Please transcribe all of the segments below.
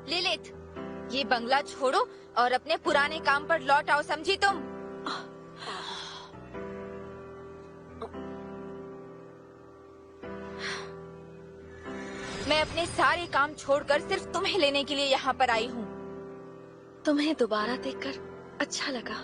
Lilith, ये बंगला छोड़ो और अपने पुराने काम पर लौट आओ, समझी तुम? मैं अपने सारे काम छोड़कर सिर्फ तुम्हें लेने के लिए यहाँ पर आई हूँ। तुम्हें दोबारा देखकर अच्छा लगा।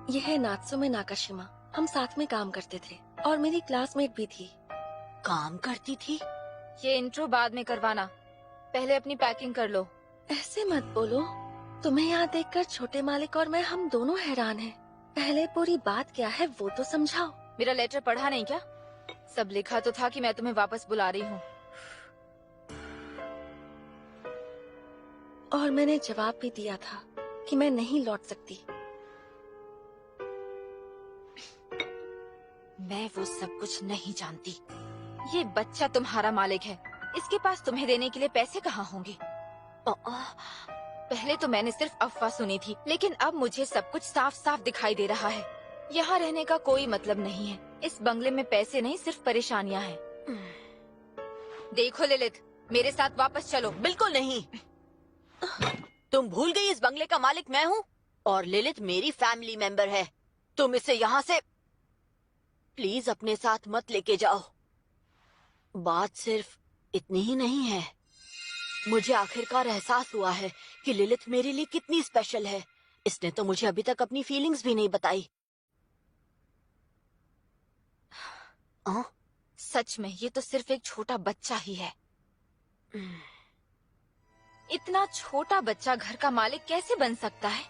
यह है नात्सुमे नाकाशिमा। हम साथ में काम करते थे और मेरी क्लासमेट भी थी। काम करती थी? ये इंट्रो बाद में करवाना, पहले अपनी पैकिंग कर लो। ऐसे मत बोलो, तुम्हें यहाँ देखकर छोटे मालिक और मैं हम दोनों हैरान हैं। पहले पूरी बात क्या है वो तो समझाओ। मेरा लेटर पढ़ा नहीं क्या? सब लिखा तो था कि मैं तुम्हें वापस बुला रही हूँ। और मैंने जवाब भी दिया था कि मैं नहीं लौट सकती। मैं वो सब कुछ नहीं जानती। ये बच्चा तुम्हारा मालिक है, इसके पास तुम्हें देने के लिए पैसे कहाँ होंगे? पहले तो मैंने सिर्फ अफवाह सुनी थी, लेकिन अब मुझे सब कुछ साफ साफ दिखाई दे रहा है। यहाँ रहने का कोई मतलब नहीं है। इस बंगले में पैसे नहीं, सिर्फ परेशानियाँ हैं। देखो लिलिथ, मेरे साथ वापस चलो। बिल्कुल नहीं। तुम भूल गई इस बंगले का मालिक मैं हूँ और लिलिथ मेरी फैमिली मेंबर है। तुम इसे यहाँ से प्लीज अपने साथ मत लेके जाओ। बात सिर्फ इतनी ही नहीं है। मुझे आखिरकार एहसास हुआ है कि लिलिथ मेरे लिए कितनी स्पेशल है। इसने तो मुझे अभी तक अपनी फीलिंग्स भी नहीं बताई। सच में ये तो सिर्फ एक छोटा बच्चा ही है। इतना छोटा बच्चा घर का मालिक कैसे बन सकता है?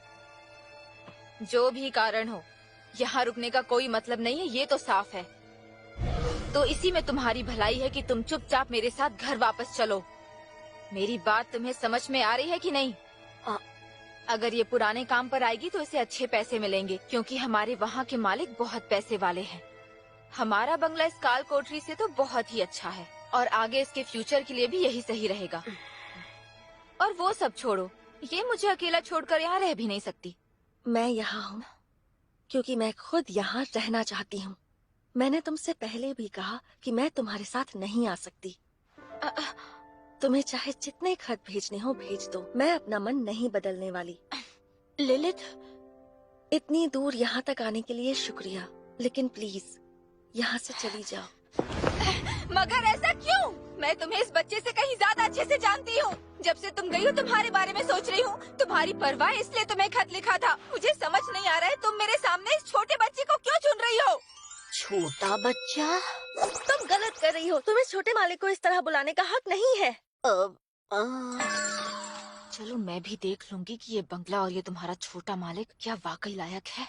जो भी कारण हो, यहाँ रुकने का कोई मतलब नहीं है, ये तो साफ है। तो इसी में तुम्हारी भलाई है कि तुम चुपचाप मेरे साथ घर वापस चलो। मेरी बात तुम्हें समझ में आ रही है कि नहीं? अगर ये पुराने काम पर आएगी तो इसे अच्छे पैसे मिलेंगे, क्योंकि हमारे वहाँ के मालिक बहुत पैसे वाले हैं। हमारा बंगला इस काल कोठरी से तो बहुत ही अच्छा है और आगे इसके फ्यूचर के लिए भी यही सही रहेगा। और वो सब छोड़ो, ये मुझे अकेला छोड़कर यहाँ रह भी नहीं सकती। मैं यहाँ हूँ क्योंकि मैं खुद यहाँ रहना चाहती हूँ। मैंने तुमसे पहले भी कहा कि मैं तुम्हारे साथ नहीं आ सकती। तुम्हें चाहे जितने खत भेजने हो भेज दो, मैं अपना मन नहीं बदलने वाली। लिलिथ, इतनी दूर यहाँ तक आने के लिए शुक्रिया, लेकिन प्लीज यहाँ से चली जाओ। मगर ऐसा क्यों? मैं तुम्हें इस बच्चे से कहीं ज्यादा अच्छे से जानती हूँ। जब से तुम गई हो तुम्हारे बारे में सोच रही हूँ। तुम्हारी परवाह इसलिए तुम्हें खत लिखा था। मुझे समझ नहीं आ रहा है तुम मेरे सामने इस छोटे बच्चे को क्यों चुन रही हो? छोटा बच्चा? तुम गलत कर रही हो। तुम्हें छोटे मालिक को इस तरह बुलाने का हक नहीं है। चलो मैं भी देख लूंगी कि ये बंगला और ये तुम्हारा छोटा मालिक क्या वाकई लायक है।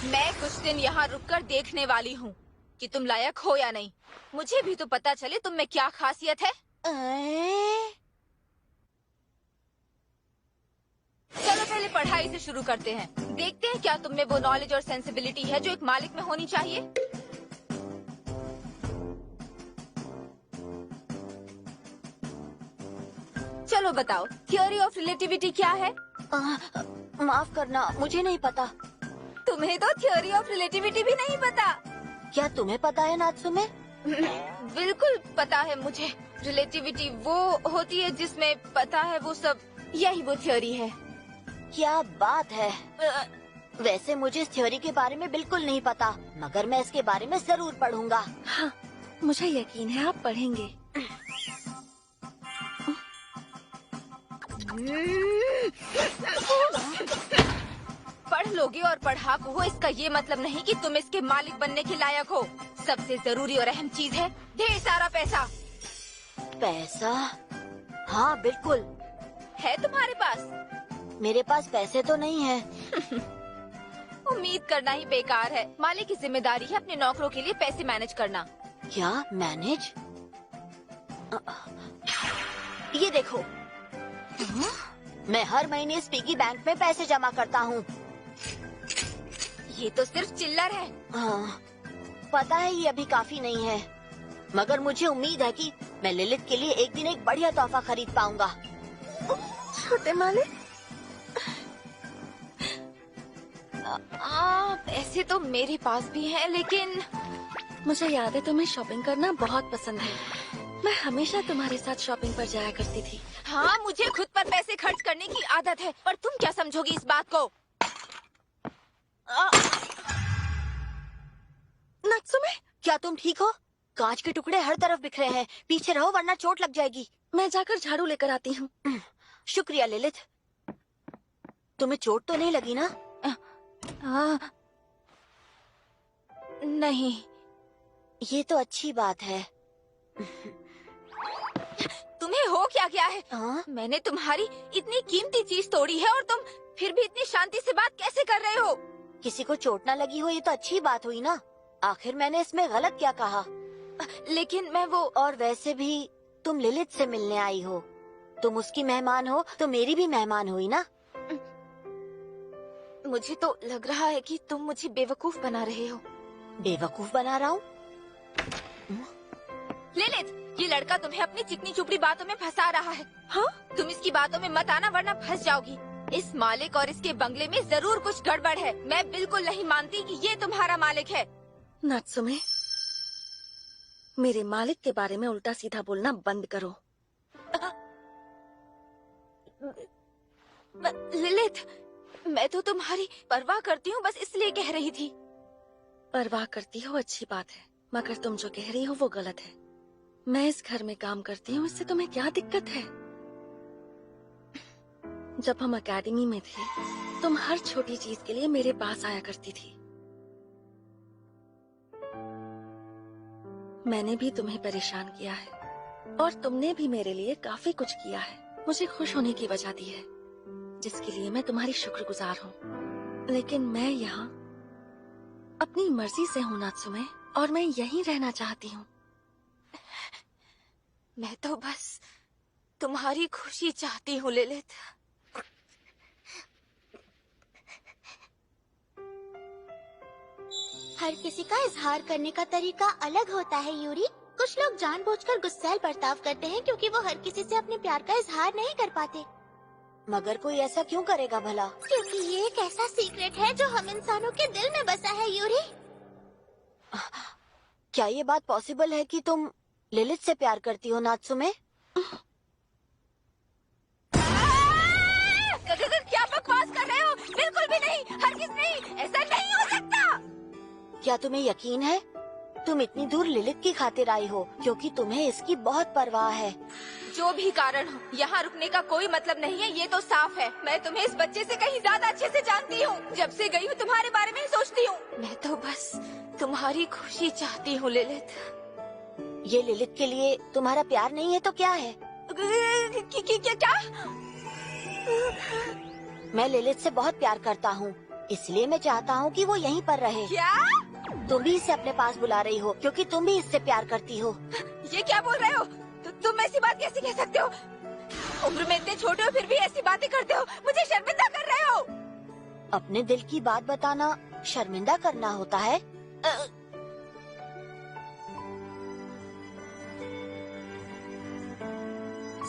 मैं कुछ दिन यहाँ रुककर देखने वाली हूँ कि तुम लायक हो या नहीं। मुझे भी तो पता चले तुम में क्या खासियत है। चलो पहले पढ़ाई से शुरू करते हैं। देखते हैं क्या तुम में वो नॉलेज और सेंसिबिलिटी है जो एक मालिक में होनी चाहिए। चलो बताओ, थ्योरी ऑफ रिलेटिविटी क्या है? माफ करना, मुझे नहीं पता। तुम्हें तो थ्योरी ऑफ रिलेटिविटी भी नहीं पता? क्या तुम्हें पता है नात्सुमे? बिल्कुल पता है मुझे। रिलेटिविटी वो होती है जिसमें पता है वो सब, यही वो थ्योरी है। क्या बात है। वैसे मुझे इस थ्योरी के बारे में बिल्कुल नहीं पता, मगर मैं इसके बारे में जरूर पढ़ूंगा। हाँ, मुझे यकीन है आप पढ़ेंगे। पढ़ लोगे और पढ़ाकू हो, इसका ये मतलब नहीं कि तुम इसके मालिक बनने के लायक हो। सबसे जरूरी और अहम चीज है ढेर सारा पैसा। पैसा? हाँ बिल्कुल। है तुम्हारे पास? मेरे पास पैसे तो नहीं है। उम्मीद करना ही बेकार है। मालिक की जिम्मेदारी है अपने नौकरों के लिए पैसे मैनेज करना। क्या मैनेज? ये देखो, मैं हर महीने इस पिगी बैंक में पैसे जमा करता हूँ। ये तो सिर्फ चिल्लर है। हाँ, पता है ये अभी काफी नहीं है, मगर मुझे उम्मीद है कि मैं लिलित के लिए एक दिन एक बढ़िया तोहफा खरीद पाऊंगा। छोटे मालिक, पैसे तो मेरे पास भी हैं, लेकिन मुझे याद है तुम्हें शॉपिंग करना बहुत पसंद है। मैं हमेशा तुम्हारे साथ शॉपिंग पर जाया करती थी। हाँ, मुझे खुद पर पैसे खर्च करने की आदत है, पर तुम क्या समझोगी इस बात को? नात्सुमे, क्या तुम ठीक हो? कांच के टुकड़े हर तरफ बिखरे हैं। पीछे रहो वरना चोट लग जाएगी। मैं जाकर झाड़ू लेकर आती हूँ। शुक्रिया लिलित। तुम्हें चोट तो नहीं लगी ना? नहीं। ये तो अच्छी बात है। तुम्हें हो क्या गया है? हाँ? मैंने तुम्हारी इतनी कीमती चीज तोड़ी है और तुम फिर भी इतनी शांति से बात कैसे कर रहे हो? किसी को चोट ना लगी हो ये तो अच्छी बात हुई ना। आखिर मैंने इसमें गलत क्या कहा? लेकिन मैं वो, और वैसे भी तुम लिलित से मिलने आई हो, तुम उसकी मेहमान हो तो मेरी भी मेहमान हुई ना। मुझे तो लग रहा है कि तुम मुझे बेवकूफ बना रहे हो। बेवकूफ बना रहा हूँ? लिलित, ये लड़का तुम्हें अपनी चिकनी चुपड़ी बातों में फंसा रहा है। हाँ? तुम इसकी बातों में मत आना वरना फंस जाओगी। इस मालिक और इसके बंगले में जरूर कुछ गड़बड़ है। मैं बिल्कुल नहीं मानती कि ये तुम्हारा मालिक है। नात्सुमे, मेरे मालिक के बारे में उल्टा सीधा बोलना बंद करो। लिलित, मैं तो तुम्हारी परवाह करती हूँ, बस इसलिए कह रही थी। परवाह करती हो अच्छी बात है, मगर तुम जो कह रही हो वो गलत है। मैं इस घर में काम करती हूँ, इससे तुम्हें क्या दिक्कत है? जब हम एकेडमी में थे, तुम हर छोटी चीज के लिए मेरे पास आया करती थी। मैंने भी तुम्हें परेशान किया है और तुमने भी मेरे लिए काफी कुछ किया है। मुझे खुश होने की वजह दी है, जिसके लिए मैं तुम्हारी शुक्रगुजार हूँ। लेकिन मैं यहाँ अपनी मर्जी से हूँ नात्सुमे, और मैं यहीं रहना चाहती हूँ। मैं तो बस तुम्हारी खुशी चाहती हूँ लिलित। हर किसी का इजहार करने का तरीका अलग होता है यूरी। कुछ लोग जानबूझकर गुस्सैल बर्ताव करते हैं क्योंकि वो हर किसी से अपने प्यार का इजहार नहीं कर पाते। मगर कोई ऐसा क्यों करेगा भला? क्योंकि ये एक ऐसा सीक्रेट है जो हम इंसानों के दिल में बसा है यूरी। क्या ये बात पॉसिबल है कि तुम लिलित से प्यार करती हो नात्सुमे? क्या बकवास कर रहे हो? बिल्कुल भी नहीं, हरगिज नहीं, ऐसा नहीं हो सकता। क्या तुम्हें यकीन है? तुम इतनी दूर लिलित की खातिर आई हो क्योंकि तुम्हें इसकी बहुत परवाह है। जो भी कारण हो, यहाँ रुकने का कोई मतलब नहीं है, ये तो साफ है। मैं तुम्हें इस बच्चे से कहीं ज्यादा अच्छे से जानती हूँ। जब से गई हूँ तुम्हारे बारे में ही सोचती हूँ। मैं तो बस तुम्हारी खुशी चाहती हूँ लिलित। ये लिलित के लिए तुम्हारा प्यार नहीं है तो क्या है? क्या? मैं लिलित से बहुत प्यार करता हूँ, इसलिए मैं चाहता हूँ कि वो यहीं पर रहे। क्या? तुम भी इसे अपने पास बुला रही हो क्योंकि तुम भी इससे प्यार करती हो। ये क्या बोल रहे हो? तुम ऐसी बात कैसे कह सकते हो? उम्र में इतने छोटे हो फिर भी ऐसी बातें करते हो, मुझे शर्मिंदा कर रहे हो। अपने दिल की बात बताना शर्मिंदा करना होता है?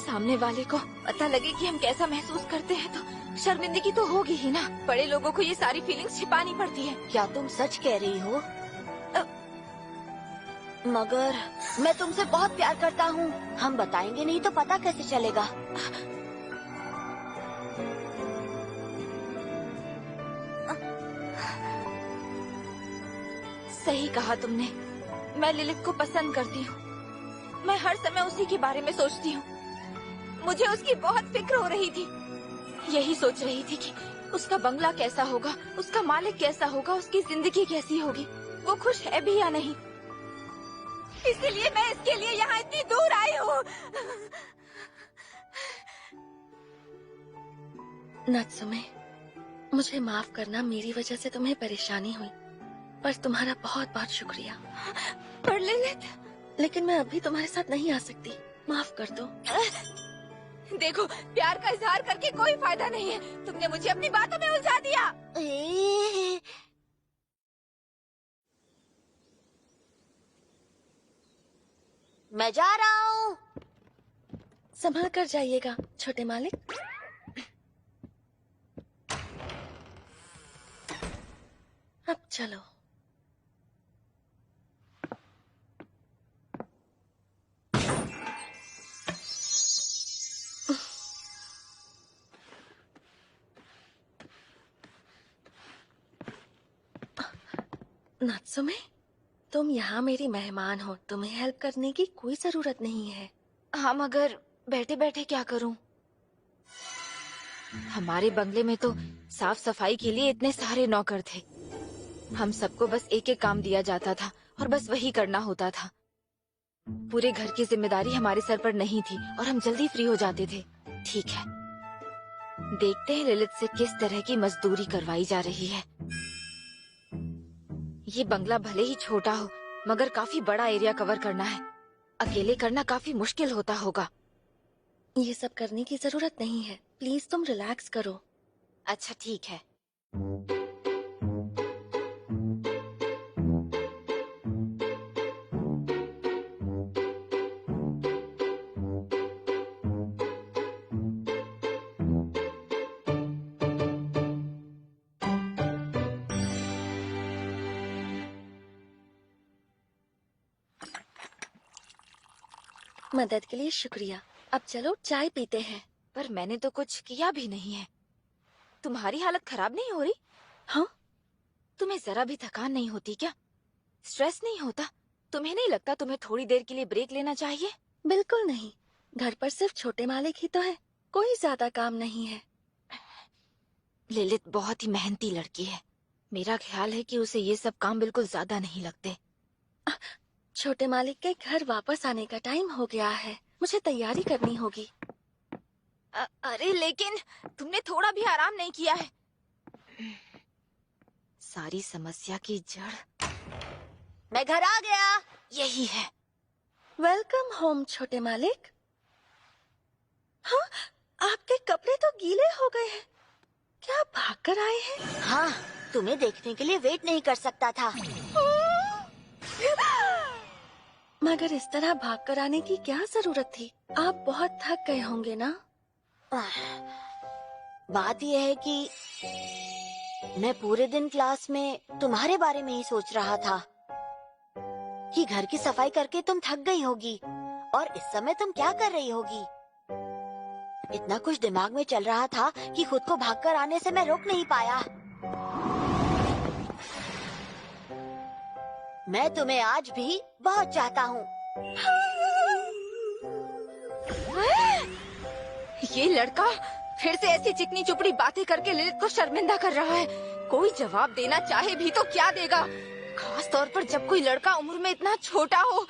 सामने वाले को पता लगे कि हम कैसा महसूस करते हैं तो शर्मिंदगी तो होगी ही ना। बड़े लोगों को ये सारी फीलिंग्स छिपानी पड़ती है। क्या तुम सच कह रही हो? मगर मैं तुमसे बहुत प्यार करता हूँ। हम बताएंगे नहीं तो पता कैसे चलेगा? सही कहा तुमने। मैं लिलित को पसंद करती हूँ। मैं हर समय उसी के बारे में सोचती हूँ। मुझे उसकी बहुत फिक्र हो रही थी। यही सोच रही थी कि उसका बंगला कैसा होगा, उसका मालिक कैसा होगा, उसकी जिंदगी कैसी होगी, वो खुश है भी या नहीं। इसीलिए मैं इसके लिए यहाँ इतनी दूर आई हूँ। नात्सुमे, मुझे माफ करना, मेरी वजह से तुम्हें परेशानी हुई, पर तुम्हारा बहुत बहुत शुक्रिया। पर लिलित, लेकिन मैं अभी तुम्हारे साथ नहीं आ सकती, माफ कर दो। देखो, प्यार का इजहार करके कोई फायदा नहीं है। तुमने मुझे अपनी बातों में उलझा दिया। मैं जा रहा हूँ। संभल कर जाइएगा छोटे मालिक। अब चलो। नात्सुमे, तुम यहाँ मेरी मेहमान हो, तुम्हें हेल्प करने की कोई जरूरत नहीं है। हाँ, मगर बैठे बैठे क्या करूँ? हमारे बंगले में तो साफ सफाई के लिए इतने सारे नौकर थे। हम सबको बस एक एक काम दिया जाता था और बस वही करना होता था। पूरे घर की जिम्मेदारी हमारे सर पर नहीं थी और हम जल्दी फ्री हो जाते थे। ठीक है, देखते हैं लिलित से किस तरह की मजदूरी करवाई जा रही है। ये बंगला भले ही छोटा हो, मगर काफी बड़ा एरिया कवर करना है। अकेले करना काफी मुश्किल होता होगा। ये सब करने की जरूरत नहीं है, प्लीज तुम रिलैक्स करो। अच्छा ठीक है। मदद के लिए शुक्रिया। अब चलो चाय पीते हैं। पर मैंने तो कुछ किया भी नहीं है। तुम्हारी हालत खराब नहीं हो रही? हाँ? तुम्हें जरा भी थकान नहीं होती क्या? स्ट्रेस नहीं होता? तुम्हें नहीं लगता तुम्हें थोड़ी देर के लिए ब्रेक लेना चाहिए? बिल्कुल नहीं, घर पर सिर्फ छोटे मालिक ही तो है, कोई ज्यादा काम नहीं है। लिलित बहुत ही मेहनती लड़की है। मेरा ख्याल है कि उसे ये सब काम बिल्कुल ज्यादा नहीं लगते। छोटे मालिक के घर वापस आने का टाइम हो गया है, मुझे तैयारी करनी होगी। अरे लेकिन तुमने थोड़ा भी आराम नहीं किया है। सारी समस्या की जड़ मैं घर आ गया। यही है। वेलकम होम छोटे मालिक। हाँ, आपके कपड़े तो गीले हो गए हैं। क्या आप भागकर आए हैं? हाँ, तुम्हें देखने के लिए वेट नहीं कर सकता था। मगर इस तरह भागकर आने की क्या जरूरत थी? आप बहुत थक गए होंगे ना? बात यह है कि मैं पूरे दिन क्लास में तुम्हारे बारे में ही सोच रहा था कि घर की सफाई करके तुम थक गई होगी और इस समय तुम क्या कर रही होगी। इतना कुछ दिमाग में चल रहा था कि खुद को भागकर आने से मैं रोक नहीं पाया। मैं तुम्हें आज भी बहुत चाहता हूँ। ये लड़का फिर से ऐसी चिकनी चुपड़ी बातें करके लिलित को शर्मिंदा कर रहा है। कोई जवाब देना चाहे भी तो क्या देगा, खास तौर पर जब कोई लड़का उम्र में इतना छोटा हो।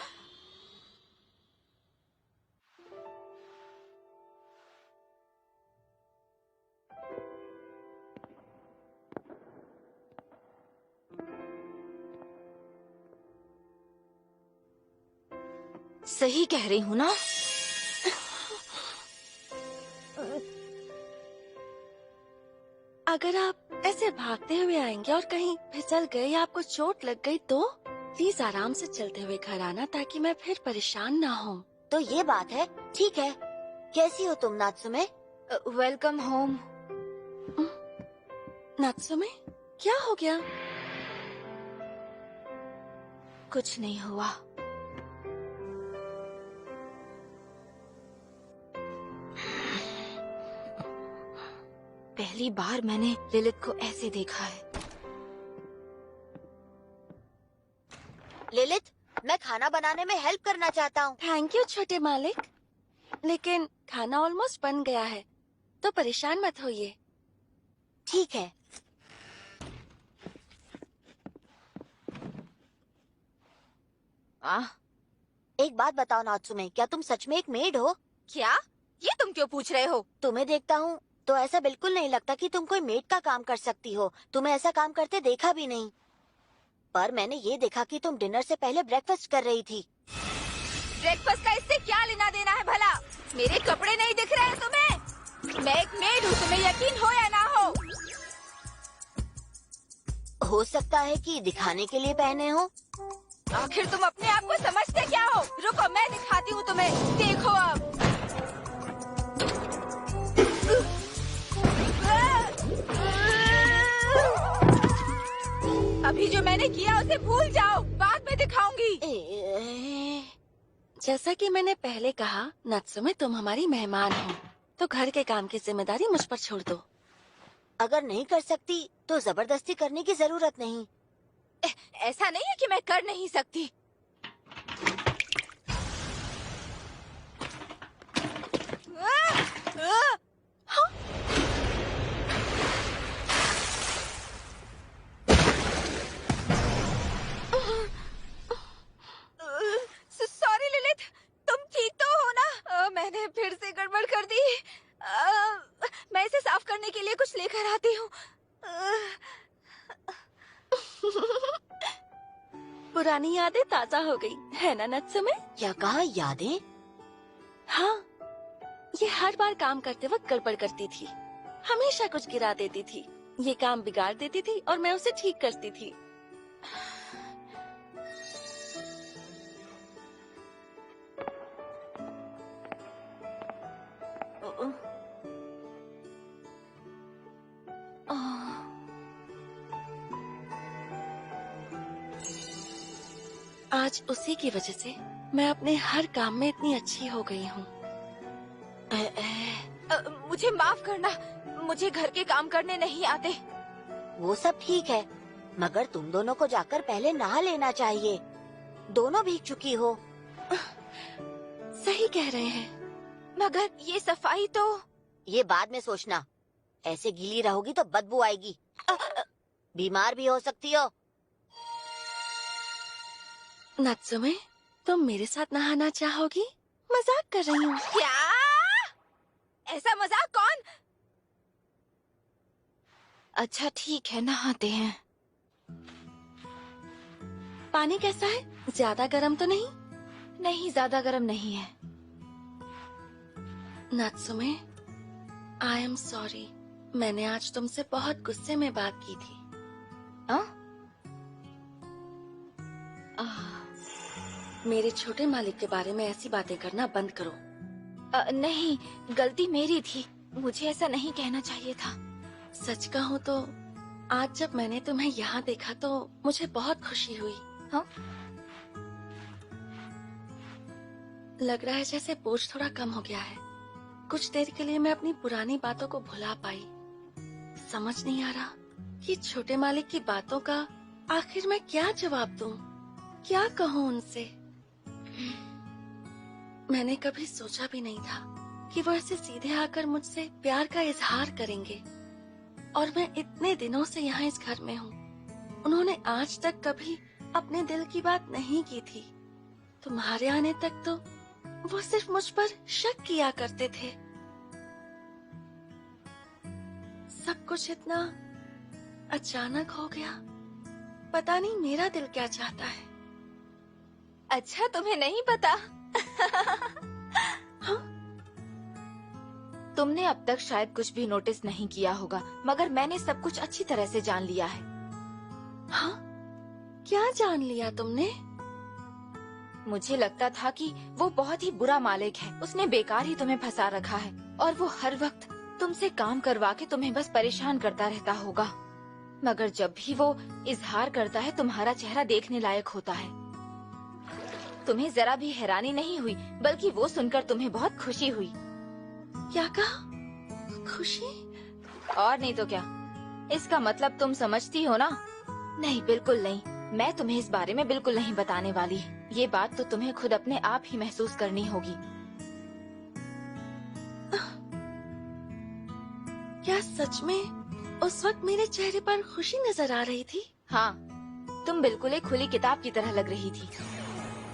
सही कह रही हूँ ना? अगर आप ऐसे भागते हुए आएंगे और कहीं फिसल गए या आपको चोट लग गई तो प्लीज आराम से चलते हुए घर आना ताकि मैं फिर परेशान ना हूँ। तो ये बात है, ठीक है। कैसी हो तुम नात्सुमे? Welcome home. नात्सुमे, क्या हो गया? कुछ नहीं हुआ। पहली बार मैंने लिलित को ऐसे देखा है। लिलित, मैं खाना बनाने में हेल्प करना चाहता हूँ। थैंक यू छोटे मालिक, लेकिन खाना ऑलमोस्ट बन गया है तो परेशान मत होइए। ठीक है। एक बात बताओ नात्सुमे, क्या तुम सच में एक मेड हो? क्या? ये तुम क्यों पूछ रहे हो? तुम्हें देखता हूँ तो ऐसा बिल्कुल नहीं लगता कि तुम कोई मेड का काम कर सकती हो। तुम्हें ऐसा काम करते देखा भी नहीं। पर मैंने ये देखा कि तुम डिनर से पहले ब्रेकफास्ट कर रही थी। ब्रेकफास्ट का इससे क्या लेना देना है भला? मेरे कपड़े नहीं दिख रहे हैं तुम्हें? मैं एक मेड हूँ, तुम्हें यकीन हो या ना हो। हो सकता है कि दिखाने के लिए पहने हो। आखिर तुम अपने आप को समझते क्या हो? रुको, मैं दिखाती हूँ तुम्हें, देखो अब। अभी जो मैंने किया उसे भूल जाओ, बाद में दिखाऊंगी। जैसा कि मैंने पहले कहा, नात्सुमे तुम हमारी मेहमान हो तो घर के काम की जिम्मेदारी मुझ पर छोड़ दो। अगर नहीं कर सकती तो जबरदस्ती करने की जरूरत नहीं। ऐसा नहीं है कि मैं कर नहीं सकती। सॉरी लिलित, तुम ठीक तो हो ना? मैंने फिर से गड़बड़ कर दी। मैं इसे साफ करने के लिए कुछ लेकर आती हूँ। पुरानी यादें ताजा हो गई है ना नात्सुमे? क्या कहा? यादें? हाँ, ये हर बार काम करते वक्त गड़बड़ करती थी, हमेशा कुछ गिरा देती थी, ये काम बिगाड़ देती थी और मैं उसे ठीक करती थी। आज उसी की वजह से मैं अपने हर काम में इतनी अच्छी हो गई हूँ। मुझे माफ करना, मुझे घर के काम करने नहीं आते। वो सब ठीक है, मगर तुम दोनों को जाकर पहले नहा लेना चाहिए। दोनों भीग चुकी हो। सही कह रहे हैं, मगर ये सफाई तो। ये बाद में सोचना। ऐसे गीली रहोगी तो बदबू आएगी। बीमार भी हो सकती हो। नात्सुमे, तुम मेरे साथ नहाना चाहोगी? मजाक कर रही हूँ। क्या? ऐसा मजाक कौन? अच्छा ठीक है, नहाते हैं। पानी कैसा है? ज्यादा गर्म तो नहीं? नहीं, ज्यादा गर्म नहीं है। नात्सुमे, आई एम सॉरी, मैंने आज तुमसे बहुत गुस्से में बात की थी। मेरे छोटे मालिक के बारे में ऐसी बातें करना बंद करो। नहीं, गलती मेरी थी, मुझे ऐसा नहीं कहना चाहिए था। सच कहूँ तो आज जब मैंने तुम्हें यहाँ देखा तो मुझे बहुत खुशी हुई। हाँ? लग रहा है जैसे बोझ थोड़ा कम हो गया है। कुछ देर के लिए मैं अपनी पुरानी बातों को भुला पाई। समझ नहीं आ रहा कि छोटे मालिक की बातों का आखिर मैं क्या जवाब दूं, क्या कहूँ उनसे। मैंने कभी सोचा भी नहीं था कि वो ऐसे सीधे आकर मुझसे प्यार का इजहार करेंगे। और मैं इतने दिनों से यहाँ इस घर में हूँ, उन्होंने आज तक कभी अपने दिल की बात नहीं की थी। तुम्हारे आने तक तो वो सिर्फ मुझ पर शक किया करते थे। सब कुछ इतना अचानक हो गया, पता नहीं मेरा दिल क्या चाहता है। अच्छा, तुम्हें नहीं पता? हाँ? तुमने अब तक शायद कुछ भी नोटिस नहीं किया होगा, मगर मैंने सब कुछ अच्छी तरह से जान लिया है। हाँ? क्या जान लिया तुमने? मुझे लगता था कि वो बहुत ही बुरा मालिक है, उसने बेकार ही तुम्हें फंसा रखा है और वो हर वक्त तुमसे काम करवा के तुम्हें बस परेशान करता रहता होगा। मगर जब भी वो इजहार करता है तुम्हारा चेहरा देखने लायक होता है। तुम्हें जरा भी हैरानी नहीं हुई, बल्कि वो सुनकर तुम्हें बहुत खुशी हुई। क्या कहा? खुशी? और नहीं तो क्या, इसका मतलब तुम समझती हो ना? नहीं, बिल्कुल नहीं। मैं तुम्हें इस बारे में बिल्कुल नहीं बताने वाली। ये बात तो तुम्हें खुद अपने आप ही महसूस करनी होगी। क्या सच में उस वक्त मेरे चेहरे पर खुशी नजर आ रही थी? हाँ, तुम बिल्कुल एक खुली किताब की तरह लग रही थी।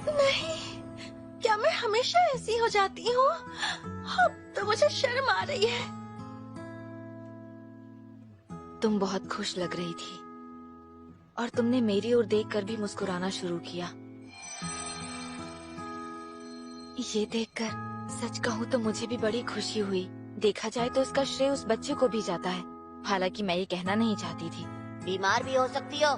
नहीं, क्या मैं हमेशा ऐसी हो जाती हूँ? अब तो मुझे शर्म आ रही है। तुम बहुत खुश लग रही थी और तुमने मेरी ओर देखकर भी मुस्कुराना शुरू किया। ये देखकर सच कहूँ तो मुझे भी बड़ी खुशी हुई। देखा जाए तो इसका श्रेय उस बच्चे को भी जाता है। हालांकि मैं ये कहना नहीं चाहती थी। बीमार भी हो सकती हो।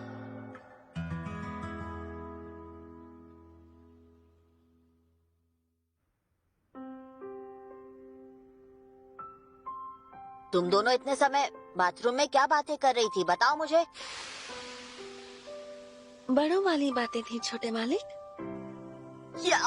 तुम दोनों इतने समय बाथरूम में क्या बातें कर रही थी, बताओ मुझे। बड़ों वाली बातें थी छोटे मालिक। क्या?